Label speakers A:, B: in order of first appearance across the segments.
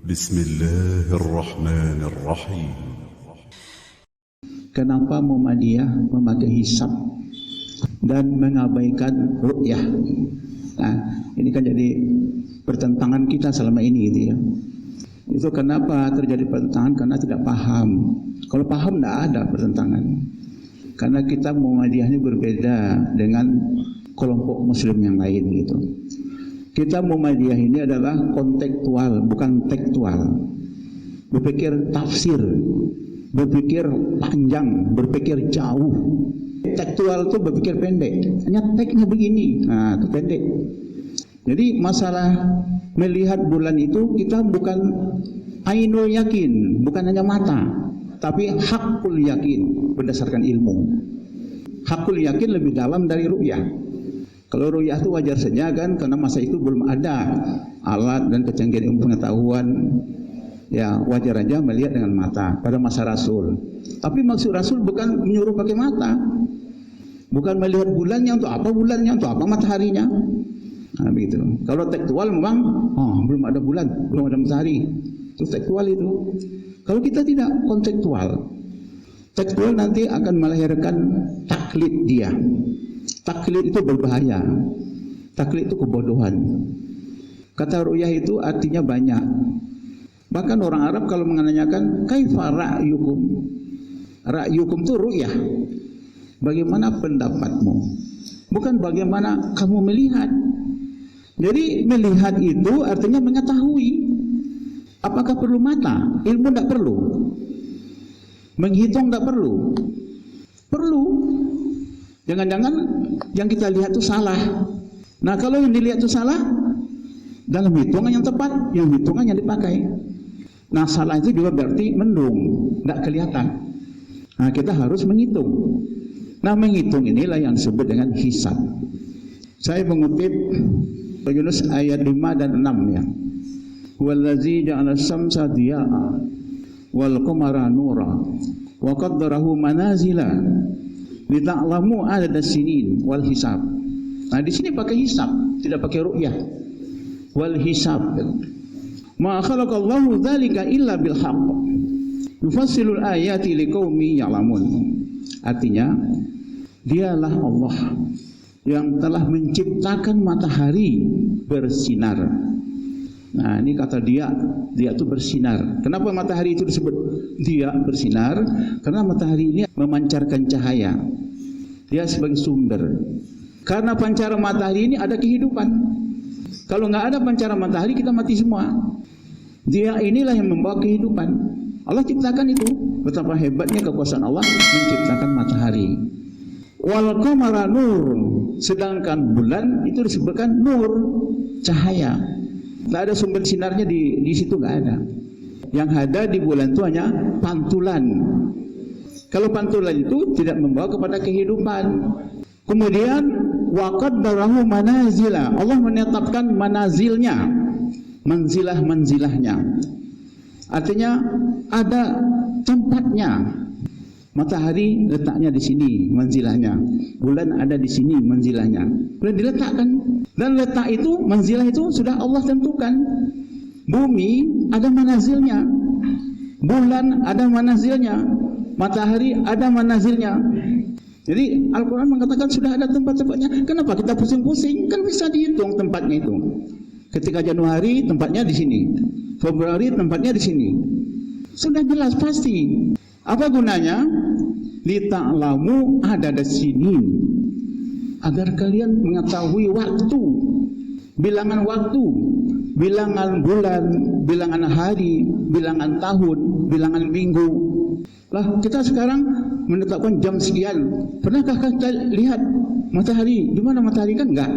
A: Bismillahirrahmanirrahim.
B: Kenapa Muhammadiyah memakai hisab dan mengabaikan ru'yah? Nah, ini kan jadi pertentangan kita selama ini gitu ya. Itu kenapa terjadi pertentangan? Karena tidak paham. Kalau paham tidak ada pertentangan. Karena kita Muhammadiyah ini berbeda dengan kelompok muslim yang lain gitu. Kita Muhammadiyah ini adalah kontekstual, bukan tekstual. Berpikir tafsir, berpikir panjang, berpikir jauh. Tekstual itu berpikir pendek. Hanya teknya begini, nah itu pendek. Jadi masalah melihat bulan itu kita bukan ainul yakin, bukan hanya mata, tapi hakul yakin berdasarkan ilmu. Hakul yakin lebih dalam dari ru'yah. Kalau ru'yah itu wajar saja kan, karena masa itu belum ada alat dan kecanggihan ilmu pengetahuan. Ya wajar aja melihat dengan mata pada masa Rasul. Tapi maksud Rasul bukan menyuruh pakai mata, bukan melihat bulannya untuk apa mataharinya. Nah, begitu. Kalau tekstual memang belum ada bulan, belum ada matahari. Itu tekstual itu. Kalau kita tidak kontekstual, tekstual nanti akan melahirkan taklid dia. Taklid itu berbahaya. Taklid itu kebodohan. Kata ru'yah itu artinya banyak. Bahkan orang Arab kalau menanyakan kaifa ra'yukum? Ra'yukum itu ru'yah. Bagaimana pendapatmu? Bukan bagaimana kamu melihat. Jadi melihat itu artinya mengetahui. Apakah perlu mata? Ilmu tidak perlu. Menghitung tidak perlu. Perlu. Jangan-jangan yang kita lihat itu salah. Nah kalau yang dilihat itu salah, dalam hitungan yang tepat, yang hitungan yang dipakai. Nah salah itu juga berarti mendung, tidak kelihatan. Nah kita harus menghitung. Nah menghitung inilah yang disebut dengan hisab. Saya mengutip Yunus ayat 5 dan 6 ya. Wallazi ja'ala syamsa diya'a wal qamara nura wa qaddarahu manazila lita'lamu adada sinin wal hisab. Nah di sini pakai hisab, tidak pakai ru'yah. Wal hisab. Ma khalaqallahu dzalika illa bil haqq. Yufassilul ayati liqaumin ya'lamun. Artinya dialah Allah yang telah menciptakan matahari bersinar. Nah ini kata dia itu bersinar. Kenapa matahari itu disebut dia bersinar? Karena matahari ini memancarkan cahaya. Dia sebagai sumber. Karena pancaran matahari ini ada kehidupan. Kalau nggak ada pancaran matahari kita mati semua. Dia inilah yang membawa kehidupan. Allah ciptakan itu. Betapa hebatnya kekuasaan Allah menciptakan matahari. Wal qamara nur. Sedangkan bulan itu disebutkan nur, cahaya. Tidak ada sumber sinarnya di situ, nggak ada. Yang ada di bulan itu hanya pantulan. Kalau pantulan itu tidak membawa kepada kehidupan. Kemudian waqaddarahu manazila. Allah menetapkan manazilnya, manzilah-manzilahnya. Artinya ada tempatnya. Matahari letaknya di sini manzilahnya, bulan ada di sini manzilahnya. Sudah diletakkan, dan letak itu manzilah itu sudah Allah tentukan. Bumi ada manazilnya, bulan ada manazilnya, matahari ada manazilnya. Jadi Al-Quran mengatakan sudah ada tempat-tempatnya. Kenapa kita pusing-pusing? Kan bisa dihitung tempatnya itu. Ketika Januari tempatnya di sini, Februari tempatnya di sini. Sudah jelas pasti. Apa gunanya? Lita'lamu adada sinin. Agar kalian mengetahui waktu, bilangan waktu, bilangan bulan, bilangan hari, bilangan tahun, bilangan minggu. Lah kita sekarang menetapkan jam sekian. Pernahkah kita lihat matahari? Di mana matahari? Kan enggak.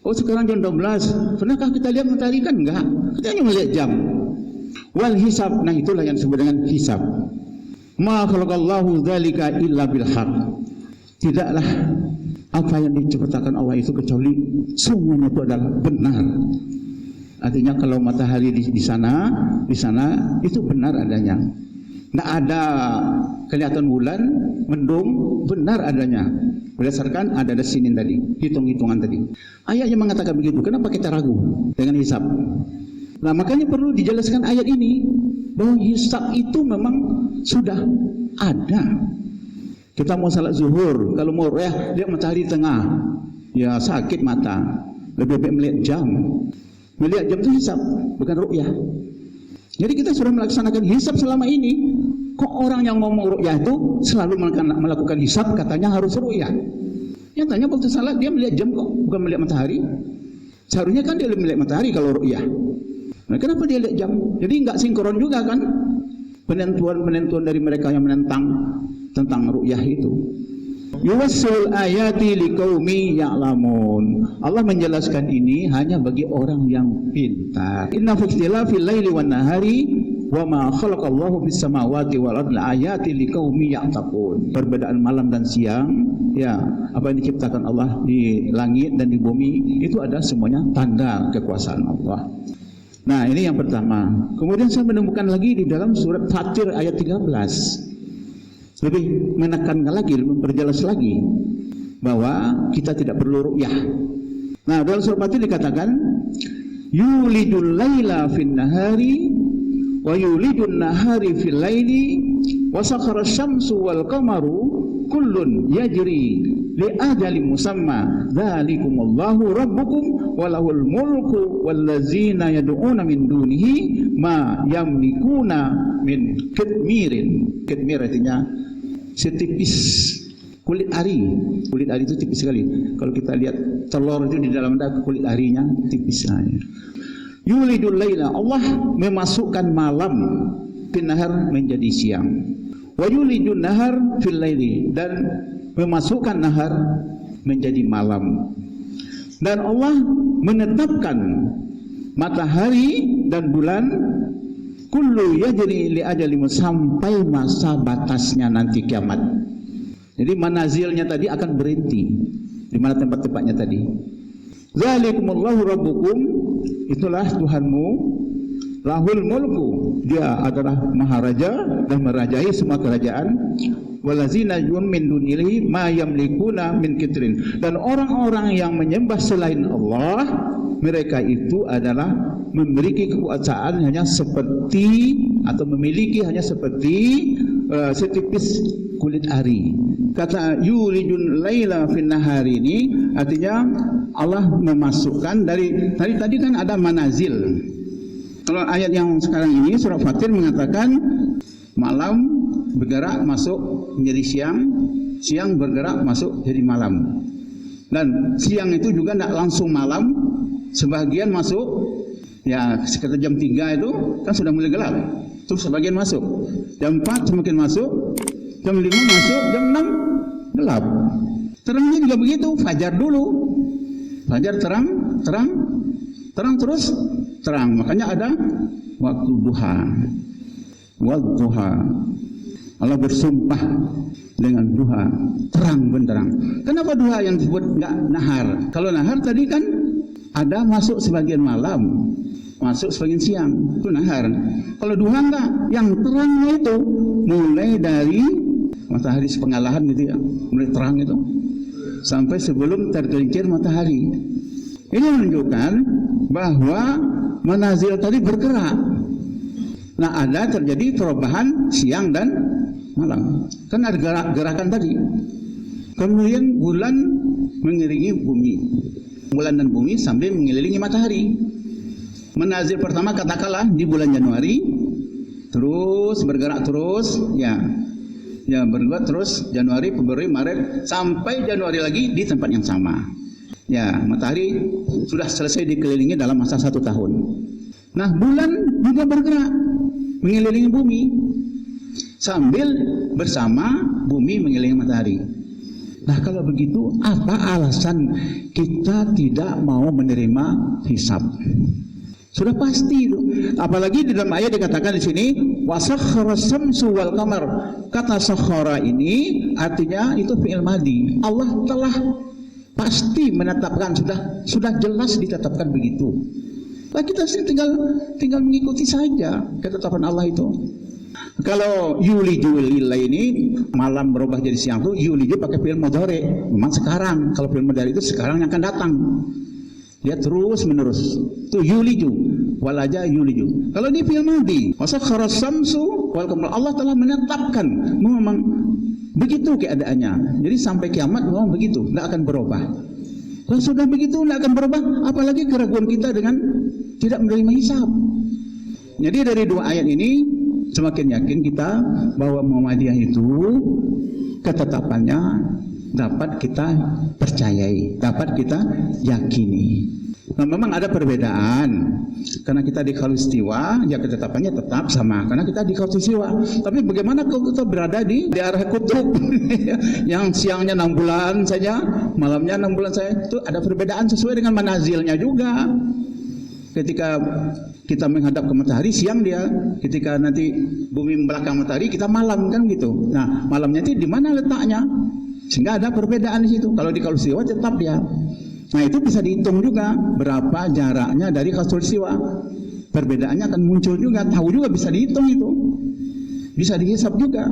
B: Oh sekarang jam 12. Pernahkah kita lihat matahari? Kan enggak. Kita hanya melihat jam. Wal hisab. Nah itulah yang disebut dengan hisab. Ma khalaqallahu dzalika illa bil haqq. Tidaklah apa yang diciptakan Allah itu kecuali semuanya itu adalah benar. Artinya kalau matahari di sana itu benar adanya. Tidak ada kelihatan bulan, mendung, benar adanya. Berdasarkan ada sinin tadi, hitung-hitungan tadi. Ayatnya mengatakan begitu. Kenapa kita ragu dengan hisab? Nah, makanya perlu dijelaskan ayat ini bahwa hisab itu memang sudah ada. Kita mau salat zuhur, kalau mau lihat matahari tengah, ya sakit mata. Lebih baik melihat jam. Melihat jam itu hisab, bukan ru'yah. Jadi kita sudah melaksanakan hisab selama ini. Kok orang yang ngomong ru'yah itu selalu melakukan hisab, katanya harus ru'yah. Nyatanya waktu salat dia melihat jam kok, bukan melihat matahari. Seharusnya kan dia melihat matahari kalau ru'yah. Nah, kenapa dia lihat jam? Jadi nggak sinkron juga kan penentuan dari mereka yang menentang tentang ru'yah itu. Yuwassil ayati liqaumi ya'lamun. Allah menjelaskan ini hanya bagi orang yang pintar. Inna fi ikhtilafil laili wan nahari wa ma khalaqallahu fis samawati wal ardi ayati liqaumi ya'taqun. Perbedaan malam dan siang, ya, apa yang diciptakan Allah di langit dan di bumi itu ada semuanya tanda kekuasaan Allah. Nah, ini yang pertama. Kemudian saya menemukan lagi di dalam surat Fatir ayat 13. Lebih menekankan lagi, memperjelas lagi bahwa kita tidak perlu ru'yah. Nah, dalam surat Fatir dikatakan yulidul laila fin nahari wa yulidun nahari fil laili wa sakhara syamsu wal qamaru kullun yajri li ajalin musamma dzalikumullahu rabbukum walahul mulku wallazina yad'una min dunihi ma yamlikuna min kitmirin. Kitmir artinya setipis kulit ari. Kulit ari itu tipis sekali. Kalau kita lihat telur itu di dalam ada kulit arinya tipis saja. Yulidul laila, Allah memasukkan malam fin nahar menjadi siang. Wa yulidun nahar fil laili, dan memasukkan nahar menjadi malam. Dan Allah menetapkan matahari dan bulan kullu yajri li ajalim, sampai masa batasnya nanti kiamat. Jadi manazilnya tadi akan berhenti. Di mana tempat-tempatnya tadi? Zalikumullahu rabbukum, itulah Tuhanmu, lahul mulku, dia adalah maharaja dan merajai semua kerajaan. Walazina yun min dunihi ma yamlikuna min kitrin, dan orang-orang yang menyembah selain Allah, mereka itu adalah memiliki kekuasaan hanya seperti, atau memiliki hanya seperti setipis kulit ari. Kata yulijun laila fin nahari ini artinya Allah memasukkan dari tadi kan ada manazil. Kalau ayat yang sekarang ini surah Fatir mengatakan malam bergerak masuk menjadi siang, siang bergerak masuk jadi malam. Dan siang itu juga tidak langsung malam, sebagian masuk, ya sekitar jam 3 itu kan sudah mulai gelap, terus sebagian masuk, jam 4 semakin masuk, jam 5 masuk, jam 6 gelap. Terangnya juga begitu, fajar dulu, fajar terang, terus terang. Makanya ada waktu duha. Wadduha, Allah bersumpah dengan duha, terang benderang. Kenapa duha yang disebut enggak nahar? Kalau nahar tadi kan ada masuk sebagian malam, masuk sebagian siang, itu nahar. Kalau duha enggak, yang terangnya itu mulai dari matahari sepengalahan gitu ya, mulai terang itu sampai sebelum tergelincir matahari. Ini menunjukkan bahwa manazil tadi bergerak. Nah, ada terjadi perubahan siang dan malam. Kan ada gerakan tadi. Kemudian bulan mengelilingi bumi. Bulan dan bumi sambil mengelilingi matahari. Manazil pertama katakanlah di bulan Januari, terus bergerak terus, ya bergerak terus Januari, Februari, Maret, sampai Januari lagi di tempat yang sama. Ya, matahari sudah selesai dikelilingi dalam masa 1 tahun. Nah, bulan juga bergerak mengelilingi bumi sambil bersama bumi mengelilingi matahari. Nah, kalau begitu apa alasan kita tidak mau menerima hisab? Sudah pasti itu. Apalagi di dalam ayat dikatakan di sini wasakhara syamsu wal qamar. Kata sakhara ini artinya itu fi'il madhi. Allah telah pasti menetapkan, sudah jelas ditetapkan begitu. Nah, kita tinggal mengikuti saja ketetapan Allah itu. Kalau yuliju lillah ini malam berubah jadi siang itu yuliju pakai fi'il mudhari. Memang sekarang, kalau fi'il mudhari itu sekarang yang akan datang. Dia terus menerus. Itu yuliju. walaja yuliju. Kalau di fi'il madhi, wasakhara samsu wal qamar, Allah telah menetapkan memang begitu keadaannya. Jadi sampai kiamat memang begitu, tidak akan berubah. Kalau sudah begitu tidak akan berubah, apalagi keraguan kita dengan tidak menerima hisab. Jadi dari dua ayat ini semakin yakin kita bahwa Muhammadiyah itu ketetapannya dapat kita percayai, dapat kita yakini. Nah, memang ada perbedaan. Karena kita di Khatulistiwa, ya ketetapannya tetap sama. Karena kita di Khatulistiwa. Tapi bagaimana kalau kita berada di arah kutub yang siangnya 6 bulan saja, malamnya 6 bulan saja, itu ada perbedaan sesuai dengan manazilnya juga. Ketika kita menghadap ke matahari siang dia, ketika nanti bumi membelakang matahari kita malam kan gitu. Nah, malamnya itu di mana letaknya? Sehingga ada perbedaan di situ. Kalau di Khatulistiwa tetap dia. Nah, itu bisa dihitung juga berapa jaraknya dari Khatulistiwa. Perbedaannya akan muncul juga, tahu juga, bisa dihitung itu. Bisa dihisap juga.